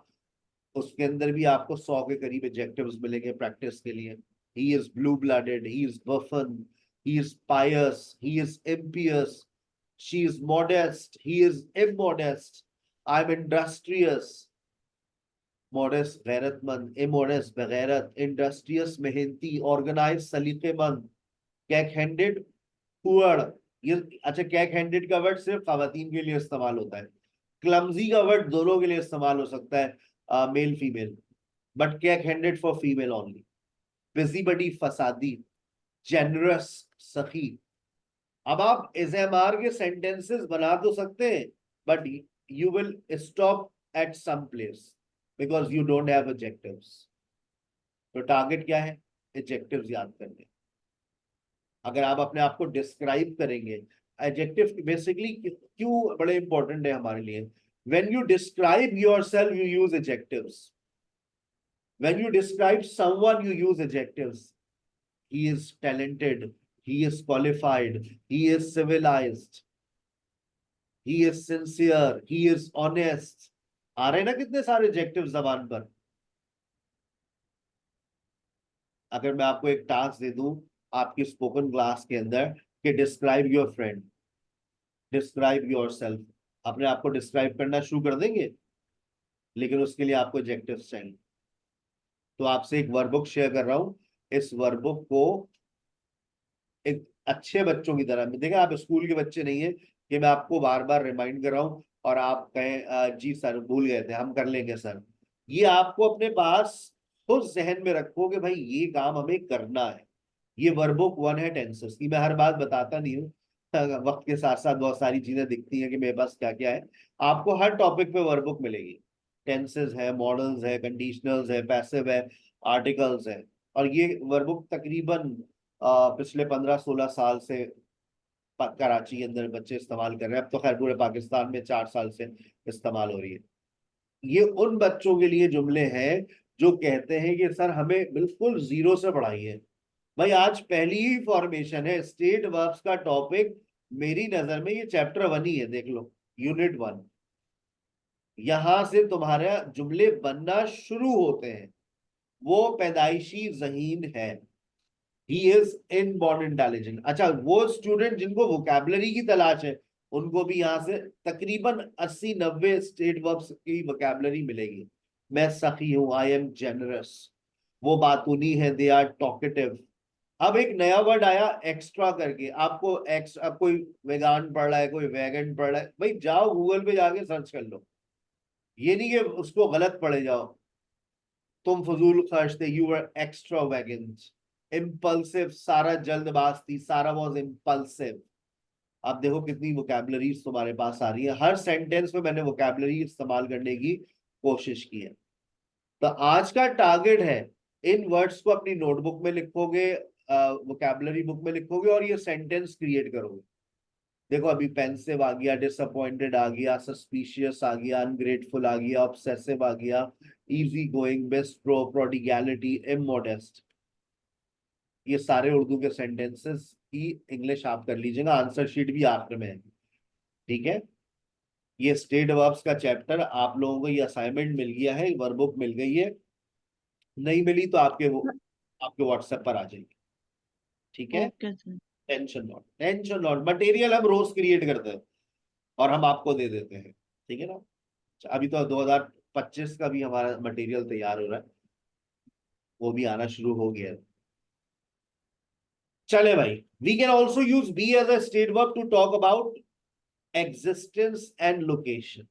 उसके अंदर भी आपको 100 के करीब एडजेक्टिव्स मिलेंगे प्रैक्टिस के लिए। He is blue-blooded, he is buffoon, he is pious, he is impious, she is modest, he is immodest, I'm industrious, modest गैरतमंद, immodest बगैरत, industrious मेहनती, organized सलीकेमंद, कैक-हैंडेड पुअर। ये अच्छा, कैक-हैंडेड का वर्ड सिर्फ खवातीन के लिए इस्तेमाल होता है, क्लमजी का वर्ड दोनों के लिए इस्तेमाल हो सकता है, male female, but cack-handed for female only. Busybody फसादी, जेनरस सखी। अब आप एसएमआर के सेंटेंसेस बना तो सकते हैं, but you will stop at some place because you don't have adjectives. तो टारगेट क्या है? एडजेक्टिव्स याद करने। अगर आप अपने आप को डिस्क्राइब करेंगे, एडजेक्टिव बेसिकली क्यों बड़े इंपॉर्टेंट है हमारे लिए? When you describe yourself, you use adjectives. When you describe someone, you use adjectives. He is talented, he is qualified, he is civilized, he is sincere, he is honest. आ रहे ना कितने सारे adjectives जबान पर? अगर मैं आपको एक टास्क दे दूं आपकी स्पोकन क्लास के अंदर कि describe your friend, describe yourself, अपने आप को डिस्क्राइब करना शुरू कर देंगे, लेकिन उसके लिए आपको एडजेक्टिव्स चाहिए। तो आपसे एक वर्कबुक शेयर कर रहा हूं, इस वर्कबुक को एक अच्छे बच्चों की तरह, देखिए आप स्कूल के बच्चे नहीं है कि मैं आपको बार बार रिमाइंड कर रहा हूं और आप कहें जी सर भूल गए थे, हम कर लेंगे सर। ये आपको अपने पास खुद जहन में रखो कि भाई ये काम हमें करना है। ये वर्कबुक 1 है टेंसेस की, मैं हर बात बताता नहीं हूँ, वक्त के साथ साथ बहुत सारी चीजें दिखती हैं कि मेरे पास क्या क्या है। आपको हर टॉपिक पे वर्कबुक मिलेगी, टेंसेस है, मॉडल्स है, कंडीशनल्स है, पैसिव है, आर्टिकल्स है। और ये वर्कबुक तकरीबन पिछले 15-16 साल से कराची के अंदर बच्चे इस्तेमाल कर रहे हैं। अब तो खैर पूरे पाकिस्तान में 4 साल से इस्तेमाल हो रही है। ये उन बच्चों के लिए जुमले हैं जो कहते हैं कि सर हमें बिल्कुल जीरो से पढ़ाइए। भाई आज पहली ही फॉर्मेशन है, स्टेट वर्ब्स का टॉपिक मेरी नजर में ये चैप्टर 1 ही है, देख लो, यूनिट 1। यहां से तुम्हारे जुमले बनना शुरू होते हैं। वो पैदाइशी ज़हीन है, ही इज इनबॉर्न इंटेलिजेंट। अच्छा, वो स्टूडेंट जिनको वोकैबुलरी की तलाश है उनको भी यहाँ से तकरीबन 80-90 स्टेट वर्ब्स की वोकैबुलरी मिलेगी। मैं सखी हूं, आई एम जेनरस, वो बातूनी है, दे आर टॉकेटिव। अब एक नया वर्ड आया एक्स्ट्रा करके, आपको अब कोई वेगान पढ़ रहा है, कोई वैगन पढ़ रहा है, भाई जाओ गूगल पे जाके सर्च कर लो। ये नहीं कि उसको गलत पढ़े जाओ, तुम फजूल खर्च थे, you were extra wagons. Impulsive, सारा जल्दबाज थी, सारा वॉज इम्पल्सिव। आप देखो कितनी वोकैबुलरीज तुम्हारे पास आ रही है, हर सेंटेंस में मैंने वोकैबुलरी इस्तेमाल करने की कोशिश की है। तो आज का टारगेट है, इन वर्ड्स को अपनी नोटबुक में लिखोगे, वोकैबुलरी बुक में लिखोगे और ये सेंटेंस क्रिएट करोगे। देखो अभी पेंसिव आ गया, डिसअपॉइंटेड आ गया, सस्पिशियस आ गया, अनग्रेटफुल आ गया, ऑब्सेसिव आ गया, easy going, best pro, प्रोडिगैलिटी, immodest. ये सारे उर्दू के सेंटेंसेस की इंग्लिश आप कर लीजिएगा, आंसर शीट भी आखिर में है, ठीक है। ये स्टेट वर्ब्स का चैप्टर आप लोगों को ये असाइनमेंट मिल गया है, वर्कबुक मिल गई है, नहीं मिली तो आपके व्हाट्सएप पर आ जाएगी, ठीक है। Okay sir. Tension not, tension not, material हम रोज क्रिएट करते हैं और हम आपको दे देते हैं, ठीक है ना। अभी तो 2025 का भी हमारा मटेरियल तैयार हो रहा है, वो भी आना शुरू हो गया है। चले भाई, we can also use be as a state verb to talk about existence and location.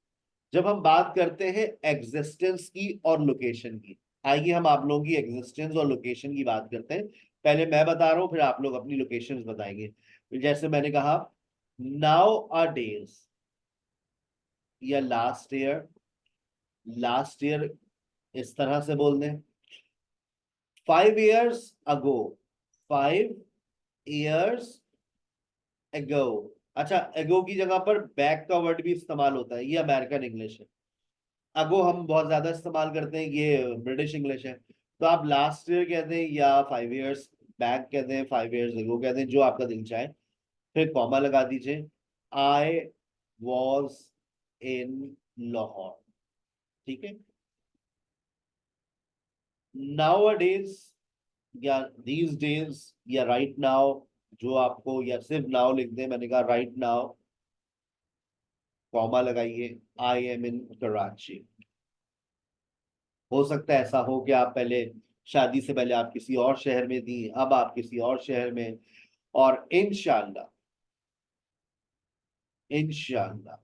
जब हम बात करते हैं एग्जिस्टेंस की और लोकेशन की, आइए हम आप लोगों की एग्जिस्टेंस और लोकेशन की बात करते हैं। पहले मैं बता रहा हूं, फिर आप लोग अपनी लोकेशंस बताएंगे। जैसे मैंने कहा नाउ अ डेज या लास्ट ईयर, लास्ट ईयर इस तरह से बोल दें, 5 years ago, 5 years ago। अच्छा, एगो की जगह पर बैक का वर्ड भी इस्तेमाल होता है, ये अमेरिकन इंग्लिश है। अगो हम बहुत ज्यादा इस्तेमाल करते हैं, ये ब्रिटिश इंग्लिश है। तो आप लास्ट ईयर कहते हैं या 5 years बैक कहते हैं, 5 years ago कहते हैं, जो आपका दिल चाहे। फिर कॉमा लगा दीजिए, आई वॉज इन लाहौर, ठीक है। नाउ अ डेज या दीज डेज या राइट नाउ, जो आपको, या सिर्फ नाउ लिख दें, मैंने कहा राइट नाउ, कॉमा लगाइए, आई एम इन कराची। हो सकता है ऐसा हो कि आप पहले, शादी से पहले आप किसी और शहर में थी, अब आप किसी और शहर में, और इंशाल्लाह, इंशाल्लाह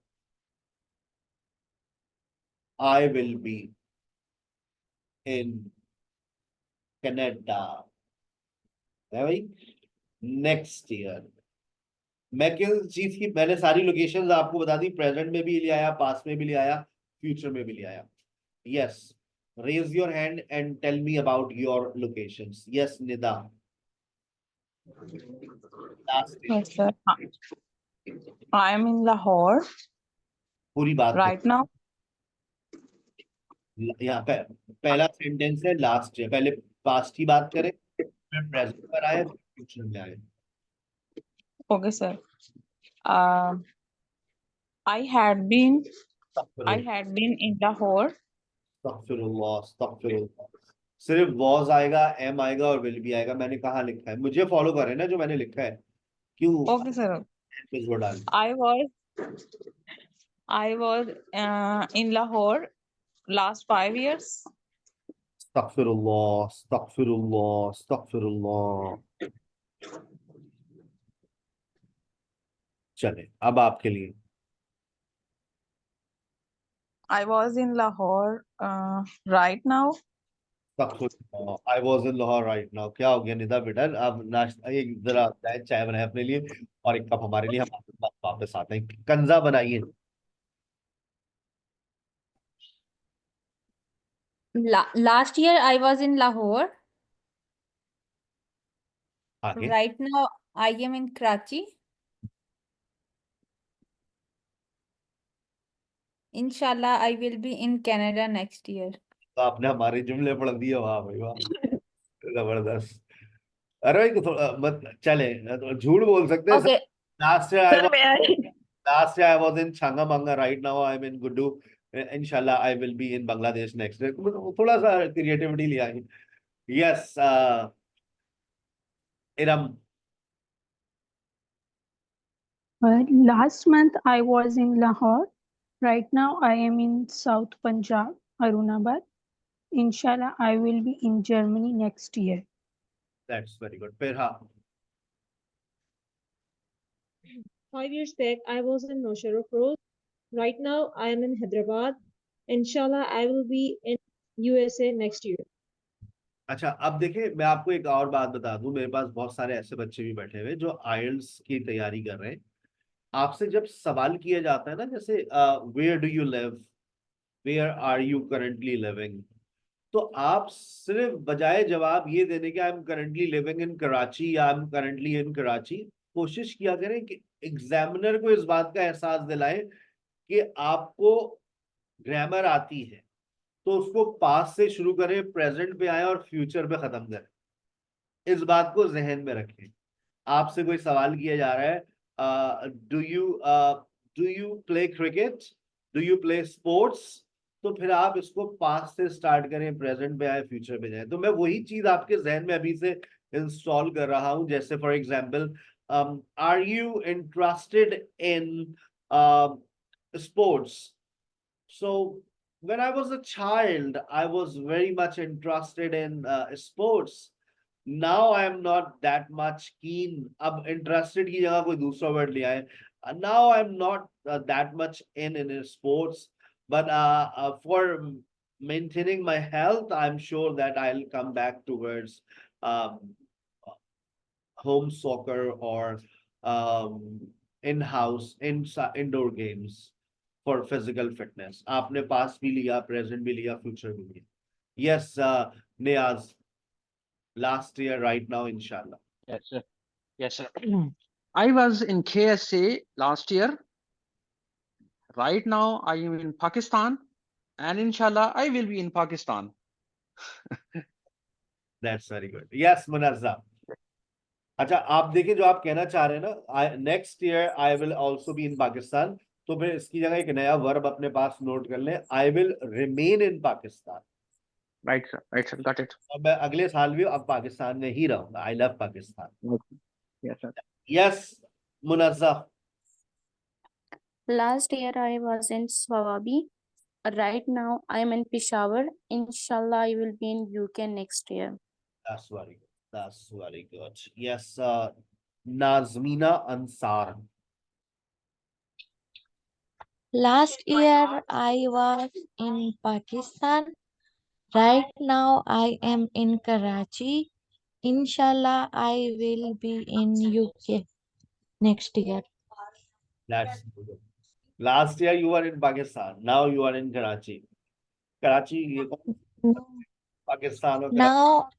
I will be in Canada, है भाई, नेक्स्ट ईयर। मैं किस चीज की, मैंने सारी लोकेशंस आपको बता दी, प्रेजेंट में भी ले आया, पास्ट में भी ले आया, फ्यूचर में भी ले आया। Yes, raise your hand and tell me about your locations. Yes Nida, last Yes, sir. I am in Lahore पूरी बात right now. यहाँ पे पहला सेंटेंस है लास्ट है, पहले पास्ट की बात करें, फिर प्रेजेंट पर आए, फ्यूचर में आए। Okay, sir. I had been in Lahore. अस्तगफिरुल्लाह, अस्तगफिरुल्लाह। सिर्फ वॉज आएगा, एम आएगा और विल भी आएगा। मैंने कहाँ लिखा है, मुझे फॉलो करें ना जो मैंने लिखा है, क्यों Okay, sir. वो डाल। I was in Lahore last 5 years. अस्तगफिरुल्लाह, अस्तगफिरुल्लाह, अस्तगफिरुल्लाह। चले अब आपके लिए, I was in Lahore right now. I was in Lahore right now. क्या हो गया निदा बेटा, आप नाश्ता, एक जरा चाय बनाए अपने लिए और एक कप हमारे लिए, हम वापस आते हैं, कंजा बनाइए। Last year I was in Lahore. आगे Right now I am in Karachi. Inshallah I will be in Canada next year. तो आपने हमारे जुमले पढ़ दिए, वाह भाई वाह, जबरदस्त। अरे भाई मत चले, तो झूठ बोल सकते हैं। Okay. Last Sir, may I? Last year I was in Changamanga. Right now I'm in Gudu. Inshallah I will be in Bangladesh next year. थोड़ा सा क्रिएटिविटी लिया है। Yes, Iram. Last month I was in Lahore. Right now I am in South Punjab, Arunabad. Inshallah I will be in Germany next year. That's very good. Perha. 5 years back, I was in Nosharaf Road. Right now, I am in Hyderabad. Inshallah, I will be in USA next year. अच्छा, अब देखिए मैं आपको एक और बात बता दूं, मेरे पास बहुत सारे ऐसे बच्चे भी बैठे हुए जो आईएलटीएस की तैयारी कर रहे हैं। आपसे जब सवाल किया जाता है ना, जैसे where do you live, where are you currently living, तो आप सिर्फ बजाय जवाब ये देने के I am currently living in Karachi या I am currently in Karachi, कोशिश किया करें कि एग्जामिनर को इस बात का एहसास दिलाएं कि आपको ग्रामर आती है, तो उसको पास्ट से शुरू करें, प्रेजेंट पे आए और फ्यूचर पे खत्म करें। इस बात को जहन में रखें। आपसे कोई सवाल किया जा रहा है, do you play cricket, do you play sports, तो फिर आप इसको पास्ट से स्टार्ट करें, प्रेजेंट पे आए, फ्यूचर पे जाए। तो मैं वही चीज आपके जहन में अभी से इंस्टॉल कर रहा हूं। जैसे for example, are you interested in sports? So when I was a child, I was very much interested in sports. Now I am not that much keen. अब interested की जगह कोई दूसरा word ले आए. Now I'm not that much in sports, but for maintaining my health, I'm sure that I'll come back towards um, home soccer or in-house indoor games for physical fitness. आपने past भी लिया, present भी लिया, future भी लिया. Yes, Niaz, last year, right now, inshallah. Yes, sir. Yes, sir. I was in KSA last year. Right now, I am in Pakistan, and inshallah, I will be in Pakistan. That's very good. Yes, Munazza. अच्छा, आप देखिए जो आप कहना चाह रहे हैं ना, next year I will also be in Pakistan, तो फिर इसकी जगह एक नया वर्ब अपने पास नोट कर लें, I will remain in Pakistan. Right, sir. Right, sir. Got it. और मैं अगले साल भी अब पाकिस्तान में ही रहूंगा। I love Pakistan. Okay. Yes, sir. Yes Munazza. Last year I was in Swawabi. Right now I am in Peshawar. Inshallah I will be in UK next year. That's very good. That's very good. Yes, Nazmina Ansar. Last year I was in Pakistan. Right now I am in Karachi. Inshallah I will be in UK next year. That's good. Last year you were in Pakistan. Now you are in Karachi. Karachi, ये कौन? पाकिस्तान और Now,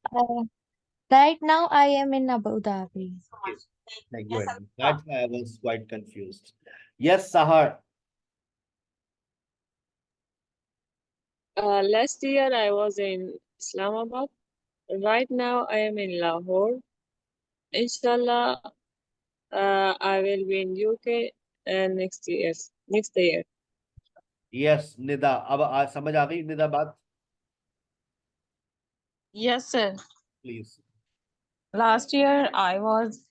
right now I am in Abu Dhabi. Karachi. Thank you. That's why I was quite confused. Yes, Sahar. Last year I was in Islamabad. Right now I am in Lahore. Inshallah, I will be in UK next year. Yes, Nida. अब समझ आ गई निदा बात? Yes, sir. Please. Last year I was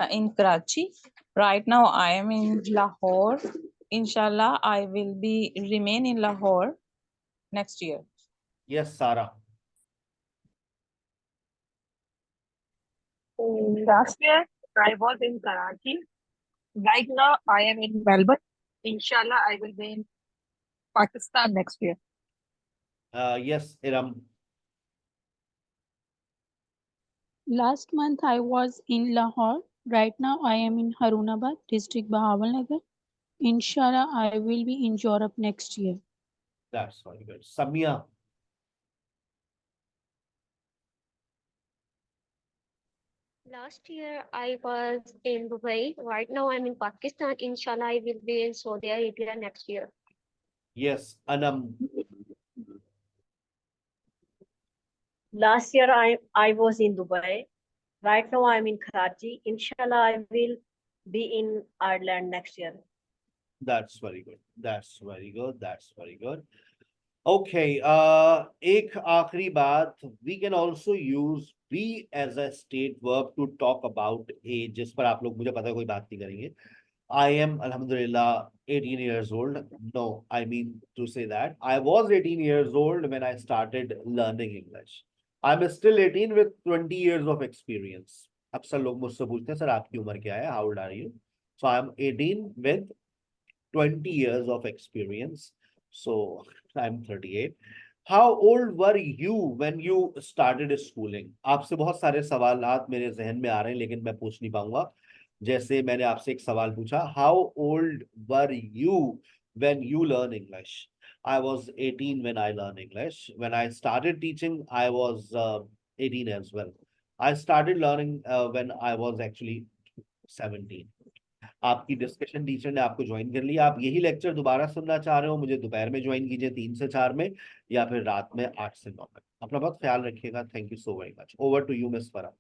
in Karachi. Right now I am in Lahore. Inshallah, I will be remain in Lahore next year. Yes, Sarah. Last year, I was in Karachi. Right now, I am in Melbourne. Inshallah, I will be in Pakistan next year. Yes, Iram. Last month I was in Lahore. Right now I am in Harunabad, district Bahawalnagar. Inshallah I will be in Europe next year. That's very good. Samia. Last year I was in Dubai. Right now I'm in Pakistan. Inshallah, I will be in Saudi Arabia next year. Yes, Anam. Last year I was in Dubai. Right now I'm in Karachi. Inshallah, I will be in Ireland next year. That's very good. That's very good. That's very good. Okay. एक आखिरी बात. We can also use be as a state verb to talk about age. जिस पर आप लोग मुझे पता है कोई बात नहीं करेंगे. I am alhamdulillah 18 years old. No, I mean to say that I was 18 years old when I started learning English. I'm still 18 with 20 years of experience. अक्सर लोग मुझसे पूछते हैं सर आपकी उम्र क्या है? How old are you? So I'm 18 with 20 years of experience. So I'm 38. How old were you when you started schooling? आपसे बहुत सारे सवालात मेरे जहन में आ रहे हैं लेकिन मैं पूछ नहीं पाऊंगा। जैसे मैंने आपसे एक सवाल पूछा, how old were you when you learn English? I was 18 when I learned English. When I started teaching, I was 18 as well. I started learning when I was actually 17. आपकी डिस्कशन टीचर ने आपको join कर लिया। आप यही lecture दोबारा सुनना चाह रहे हो, मुझे दोपहर में ज्वाइन कीजिए 3 से 4 में, या फिर रात में 8 से 9 में। अपना बहुत ख्याल रखिएगा। Thank you so very much. Over to you miss फरा।